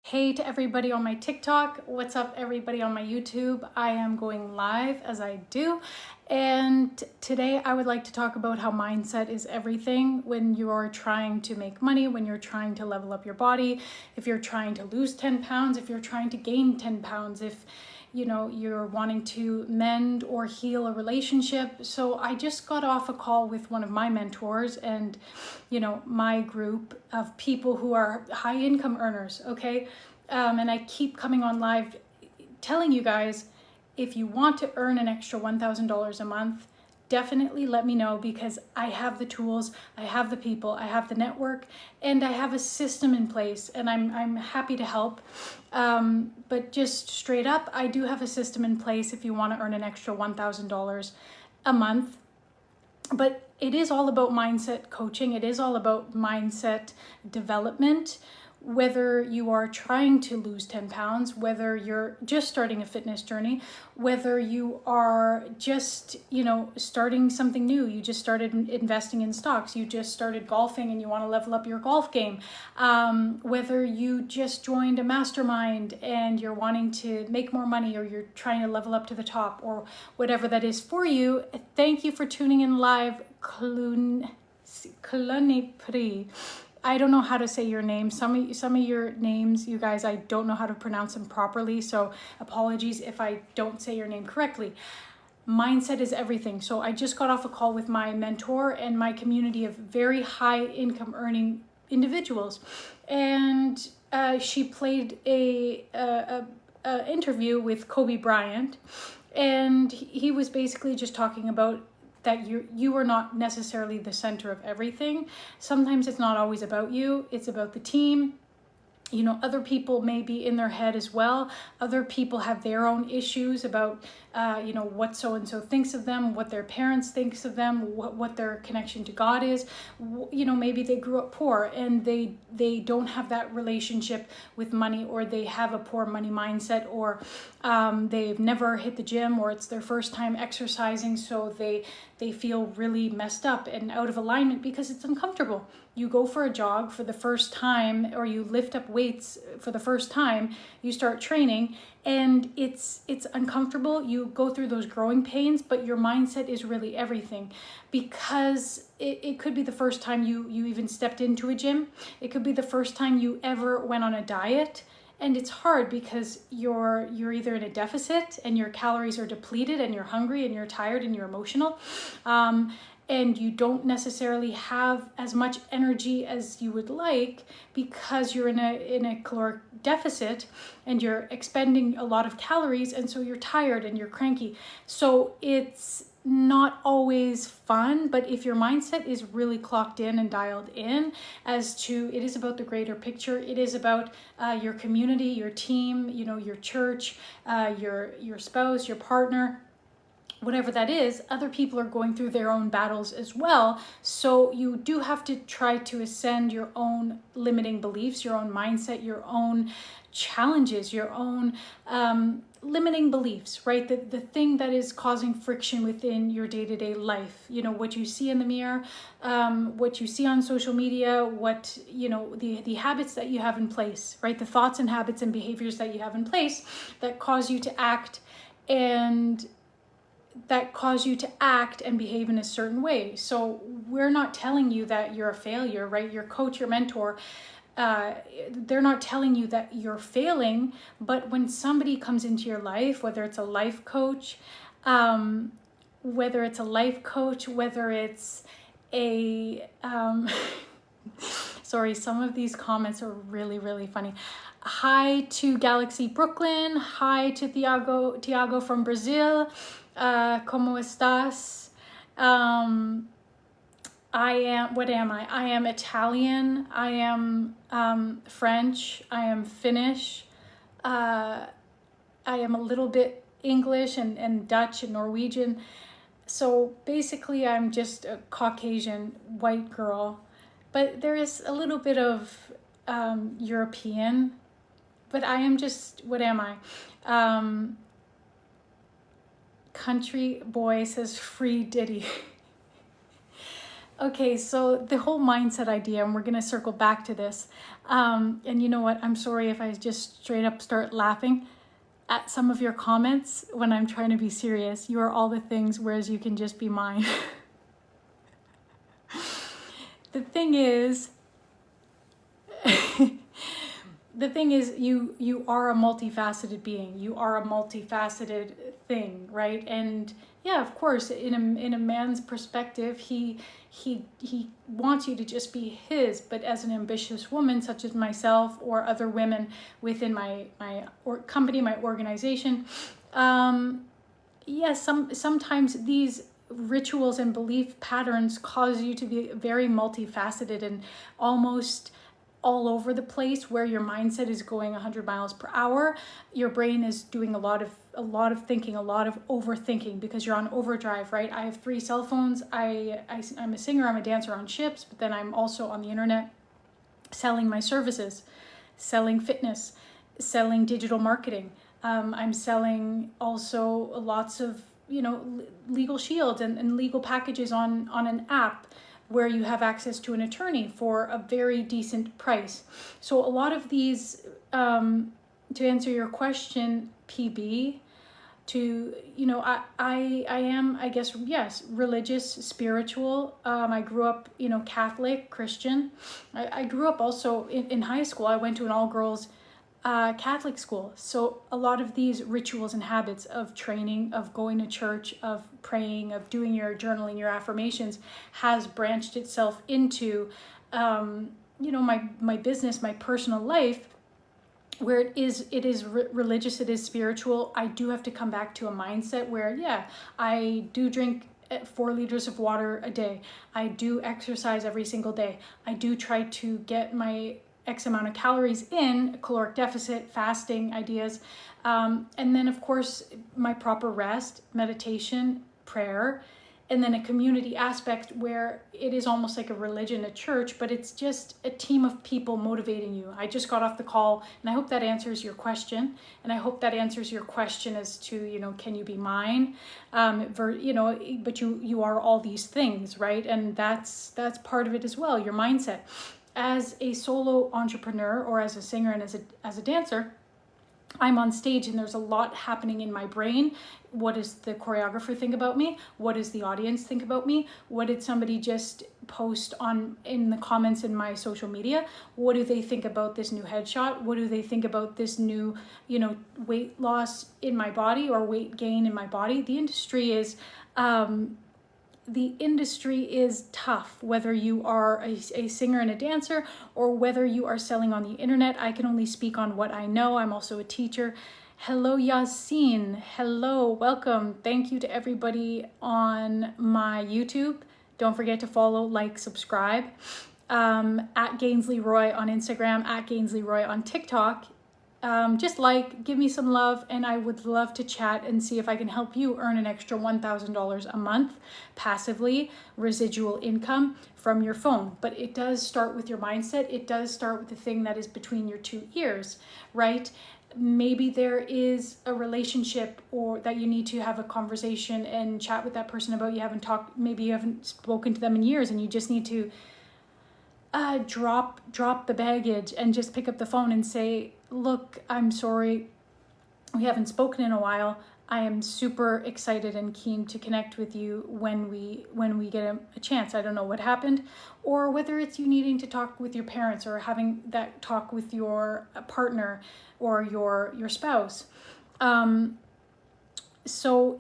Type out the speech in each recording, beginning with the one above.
Hey to everybody on my TikTok, what's up everybody on my YouTube? I am going live as I do, and today I would like to talk about how mindset is everything when you're trying to make money, when you're trying to level up your body, if you're trying to lose 10 pounds, if you're trying to gain 10 pounds, if you're wanting to mend or heal a relationship. So I just got off a call with one of my mentors and my group of people who are high income earners, okay? And I keep coming on live telling you guys, if you want to earn an extra $1,000 a month, definitely let me know, because I have the tools, I have the people, I have the network, and I have a system in place, and I'm happy to help. But just straight up, I do have a system in place if you want to earn an extra $1,000 a month. But it is all about mindset coaching. It is all about mindset development. Whether you are trying to lose 10 pounds, whether you're just starting a fitness journey, whether you are just, starting something new, you just started investing in stocks, you just started golfing and you want to level up your golf game, whether you just joined a mastermind and you're wanting to make more money, or you're trying to level up to the top, or whatever that is for you. Thank you for tuning in live, Klunipri. I don't know how to say your name. Some of your names, you guys, I don't know how to pronounce them properly, so apologies if I don't say your name correctly. Mindset is everything. So I just got off a call with my mentor and my community of very high income earning individuals, and she played a interview with Kobe Bryant, and he was basically just talking about that you are not necessarily the center of everything. Sometimes it's not always about you, it's about the team. Other people may be in their head as well. Other people have their own issues about, what so-and-so thinks of them, what their parents thinks of them, what their connection to God is. Maybe they grew up poor and they don't have that relationship with money, or they have a poor money mindset, or they've never hit the gym, or it's their first time exercising, so they feel really messed up and out of alignment because it's uncomfortable. You go for a jog for the first time, or you lift up weights for the first time, you start training, and it's uncomfortable. You go through those growing pains, but your mindset is really everything, because it could be the first time you even stepped into a gym. It could be the first time you ever went on a diet. And it's hard because you're either in a deficit and your calories are depleted and you're hungry and you're tired and you're emotional. And you don't necessarily have as much energy as you would like because you're in a caloric deficit and you're expending a lot of calories, and so you're tired and you're cranky. So it's not always fun, but if your mindset is really clocked in and dialed in as to, it is about the greater picture, it is about your community, your team, your church, your spouse, your partner, whatever that is, other people are going through their own battles as well. So you do have to try to ascend your own limiting beliefs, your own mindset, your own challenges, your own limiting beliefs, right? The thing that is causing friction within your day-to-day life, what you see in the mirror, what you see on social media, what, the habits that you have in place, right? The thoughts and habits and behaviors that you have in place that cause you to act and behave in a certain way. So we're not telling you that you're a failure, right? Your coach, your mentor, they're not telling you that you're failing. But when somebody comes into your life, whether it's a life coach, whether it's a sorry, some of these comments are really, really funny. Hi to Galaxy Brooklyn. Hi to Tiago from Brazil. ¿Cómo estás? What am I? I am Italian. I am French. I am Finnish. I am a little bit English and Dutch and Norwegian. So basically I'm just a Caucasian white girl, but there is a little bit of European, but I am just, what am I? Country boy says free Diddy. Okay, so the whole mindset idea, and we're going to circle back to this. And you know what? I'm sorry if I just straight up start laughing at some of your comments when I'm trying to be serious. You are all the things, whereas you can just be mine. The thing is, you are a multifaceted being. You are a multifaceted thing, right? And yeah, of course, in a man's perspective, he wants you to just be his. But as an ambitious woman, such as myself or other women within my company, my organization, yes, sometimes these rituals and belief patterns cause you to be very multifaceted and almost all over the place, where your mindset is going 100 miles per hour. Your brain is doing a lot of thinking, a lot of overthinking, because you're on overdrive, right? I have 3 cell phones. I'm a singer, I'm a dancer on ships, but then I'm also on the internet selling my services, selling fitness, selling digital marketing. I'm selling also lots of, legal shields and legal packages on an app where you have access to an attorney for a very decent price. So a lot of these, to answer your question, PB, I am, I guess, yes, religious, spiritual. I grew up, Catholic, Christian. I grew up also in high school. I went to an all-girls Catholic school. So a lot of these rituals and habits of training, of going to church, of praying, of doing your journaling, your affirmations, has branched itself into, my business, my personal life, where it is religious, it is spiritual. I do have to come back to a mindset where, yeah, I do drink 4 liters of water a day. I do exercise every single day. I do try to get my X amount of calories in, caloric deficit, fasting ideas. And then of course, my proper rest, meditation, prayer, and then a community aspect where it is almost like a religion, a church, but it's just a team of people motivating you. I just got off the call, and I hope that answers your question. And I hope that answers your question as to, can you be mine? But you are all these things, right? And that's part of it as well, your mindset. As a solo entrepreneur, or as a singer and as a dancer, I'm on stage and there's a lot happening in my brain. What does the choreographer think about me? What does the audience think about me? What did somebody just post in the comments in my social media? What do they think about this new headshot? What do they think about this new, weight loss in my body or weight gain in my body? The industry is tough, whether you are a singer and a dancer or whether you are selling on the internet. I can only speak on what I know. I'm also a teacher. Hello, Yasin. Hello, welcome. Thank you to everybody on my YouTube. Don't forget to follow, like, subscribe. At Gainsley Roy on Instagram, at Gainsley Roy on TikTok. Just give me some love, and I would love to chat and see if I can help you earn an extra $1,000 a month passively, residual income from your phone. But it does start with your mindset. It does start with the thing that is between your 2 ears, right? Maybe there is a relationship or that you need to have a conversation and chat with that person about. Maybe you haven't spoken to them in years, and you just need to drop the baggage and just pick up the phone and say, look, I'm sorry, we haven't spoken in a while. I am super excited and keen to connect with you when we get a chance. I don't know what happened, or whether it's you needing to talk with your parents or having that talk with your partner or your spouse. So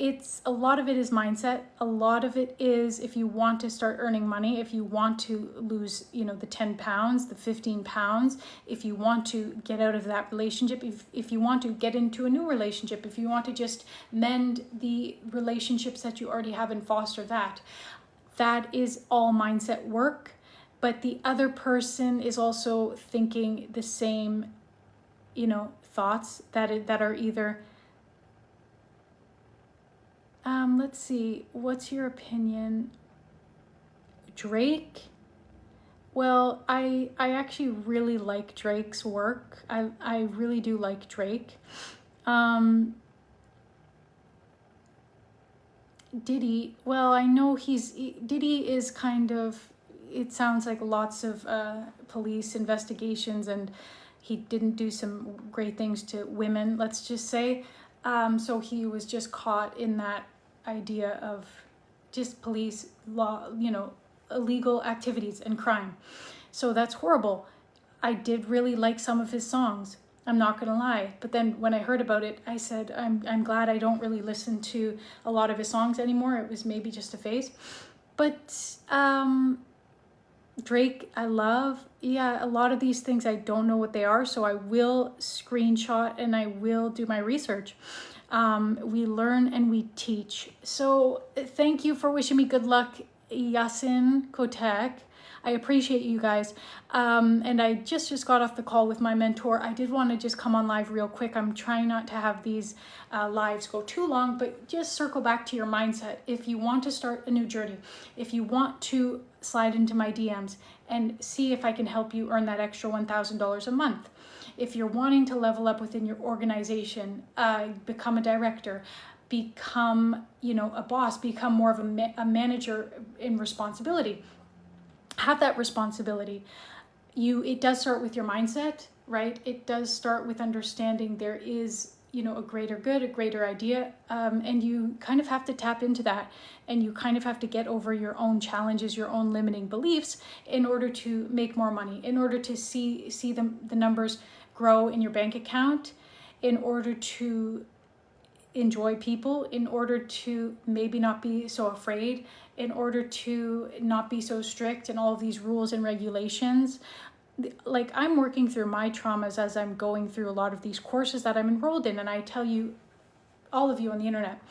a lot of it is mindset. A lot of it is, if you want to start earning money, if you want to lose, the 10 pounds, the 15 pounds, if you want to get out of that relationship, if you want to get into a new relationship, if you want to just mend the relationships that you already have and foster that is all mindset work. But the other person is also thinking the same, thoughts that are either, let's see, what's your opinion? Drake? Well, I actually really like Drake's work. I really do like Drake. Diddy, well, I know Diddy is kind of, it sounds like lots of police investigations, and he didn't do some great things to women, let's just say. So he was just caught in that idea of just police law, illegal activities and crime. So that's horrible. I did really like some of his songs, I'm not gonna lie. But then when I heard about it, I said, I'm glad I don't really listen to a lot of his songs anymore. It was maybe just a phase. But Drake, I love. Yeah, a lot of these things, I don't know what they are, so I will screenshot and I will do my research. We learn and we teach. So thank you for wishing me good luck, Yasin Kotek. I appreciate you guys. And I just got off the call with my mentor. I did want to just come on live real quick. I'm trying not to have these lives go too long, but just circle back to your mindset. If you want to start a new journey, if you want to slide into my DMs and see if I can help you earn that extra $1,000 a month. If you're wanting to level up within your organization, become a director, become, a boss, become more of a manager in responsibility, have that responsibility. It does start with your mindset, right? It does start with understanding there is, a greater good, a greater idea. And you kind of have to tap into that, and you kind of have to get over your own challenges, your own limiting beliefs in order to make more money, in order to see the numbers grow in your bank account, in order to enjoy people, in order to maybe not be so afraid, in order to not be so strict and all of these rules and regulations. Like, I'm working through my traumas as I'm going through a lot of these courses that I'm enrolled in. And I tell you, all of you on the internet,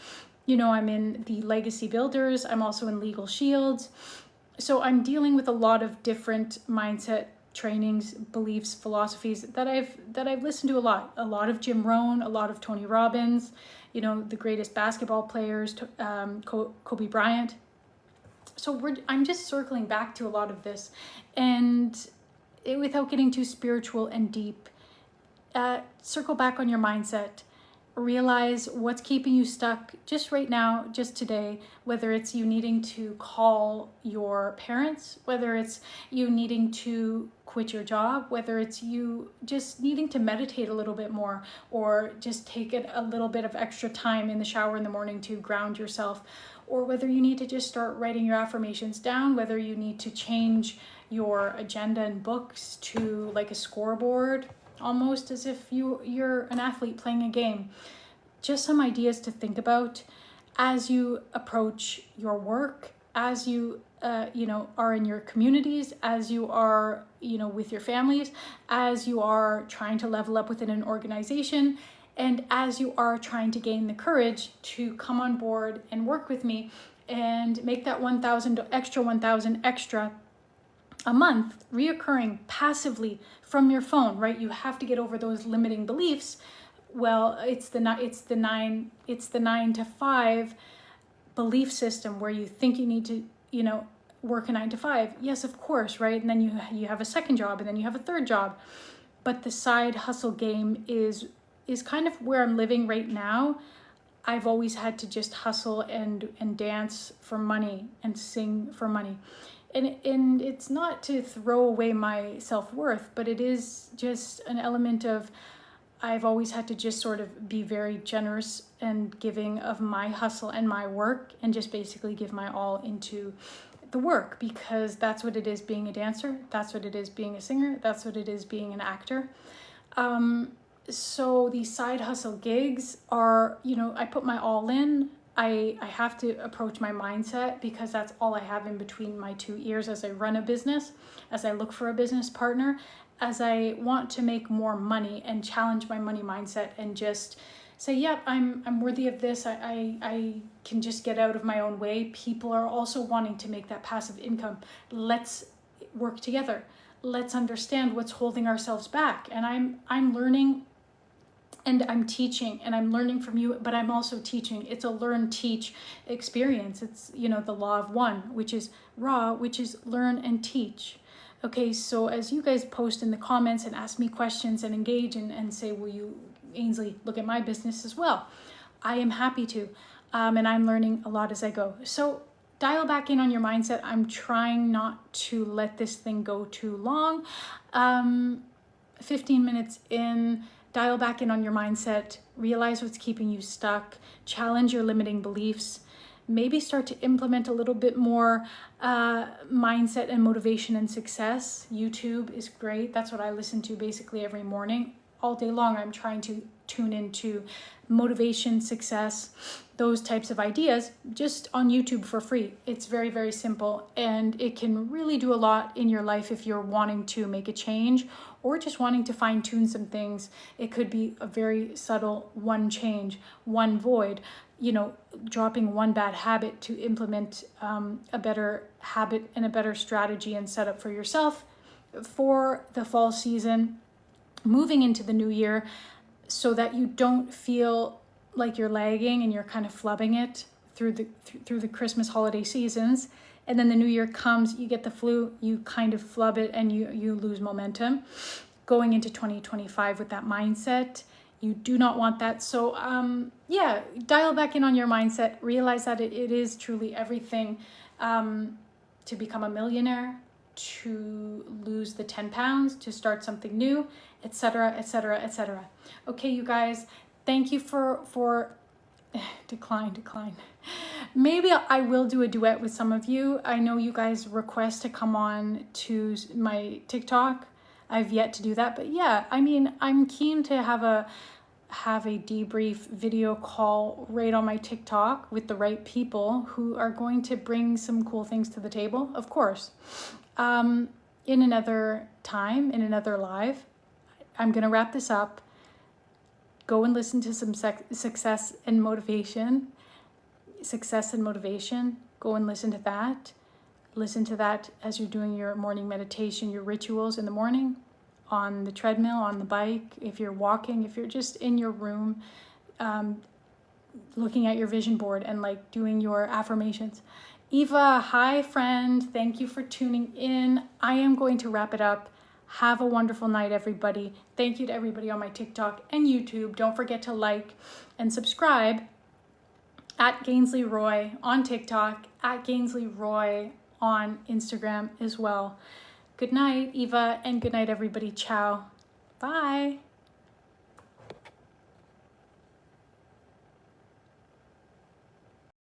I'm in the Legacy Builders. I'm also in Legal Shields. So I'm dealing with a lot of different mindset trainings, beliefs, philosophies that I've listened to a lot of Jim Rohn, a lot of Tony Robbins, the greatest basketball players, Kobe Bryant. So I'm just circling back to a lot of this, and without getting too spiritual and deep, circle back on your mindset. Realize what's keeping you stuck just right now, just today, whether it's you needing to call your parents, whether it's you needing to quit your job, whether it's you just needing to meditate a little bit more, or just take a little bit of extra time in the shower in the morning to ground yourself, or whether you need to just start writing your affirmations down, whether you need to change your agenda and books to like a scoreboard, almost as if you're an athlete playing a game. Just some ideas to think about as you approach your work, as you are in your communities, as you are with your families, as you are trying to level up within an organization, and as you are trying to gain the courage to come on board and work with me and make that $1,000 extra a month, reoccurring passively from your phone, right? You have to get over those limiting beliefs. Well, it's the 9 to 5 belief system where you think you need to, work a 9 to 5. Yes, of course, right? And then you have a second job, and then you have a third job. But the side hustle game is kind of where I'm living right now. I've always had to just hustle and dance for money and sing for money. And it's not to throw away my self-worth, but it is just an element of, I've always had to just sort of be very generous and giving of my hustle and my work, and just basically give my all into the work, because that's what it is being a dancer. That's what it is being a singer. That's what it is being an actor. So these side hustle gigs are, I put my all in. I have to approach my mindset, because that's all I have in between my two ears as I run a business, as I look for a business partner, as I want to make more money and challenge my money mindset and just say, yep, I'm worthy of this. I can just get out of my own way. People are also wanting to make that passive income. Let's work together. Let's understand what's holding ourselves back. And I'm learning, and I'm teaching, and I'm learning from you, but I'm also teaching. It's a learn, teach experience. It's, the law of one, which is raw, which is learn and teach. Okay, so as you guys post in the comments and ask me questions and engage and say, will you, Ainsley, look at my business as well? I am happy to. and I'm learning a lot as I go. So dial back in on your mindset. I'm trying not to let this thing go too long. 15 minutes in, dial back in on your mindset, realize what's keeping you stuck, challenge your limiting beliefs, maybe start to implement a little bit more mindset and motivation and success. YouTube is great. That's what I listen to basically every morning. All day long, I'm trying to tune into motivation, success, those types of ideas just on YouTube for free. It's very, very simple, and it can really do a lot in your life if you're wanting to make a change or just wanting to fine tune some things. It could be a very subtle one change, one void, you know, dropping one bad habit to implement a better habit and a better strategy and setup for yourself for the fall season, moving into the new year, so that you don't feel like you're lagging and you're kind of flubbing it through the Christmas holiday seasons. And then the new year comes, you get the flu, you kind of flub it, and you lose momentum. Going into 2025 with that mindset, you do not want that. So yeah, dial back in on your mindset, realize that it is truly everything to become a millionaire, to lose the 10 pounds, to start something new, etc., etc., etc. Okay, you guys, thank you for decline. Maybe I will do a duet with some of you. I know you guys request to come on to my TikTok. I've yet to do that, but yeah, I mean, I'm keen to have a debrief video call right on my TikTok with the right people who are going to bring some cool things to the table, of course. In another time, in another live. I'm going to wrap this up. Go and listen to some success and motivation. Go and listen to that. Listen to that as you're doing your morning meditation, your rituals in the morning, on the treadmill, on the bike, if you're walking, if you're just in your room, looking at your vision board and like doing your affirmations. Eva, hi friend. Thank you for tuning in. I am going to wrap it up. Have a wonderful night, everybody. Thank you to everybody on my TikTok and YouTube. Don't forget to like and subscribe at Gainsley Roy on TikTok, at Gainsley Roy on Instagram as well. Good night, Eva, and good night, everybody. Ciao. Bye.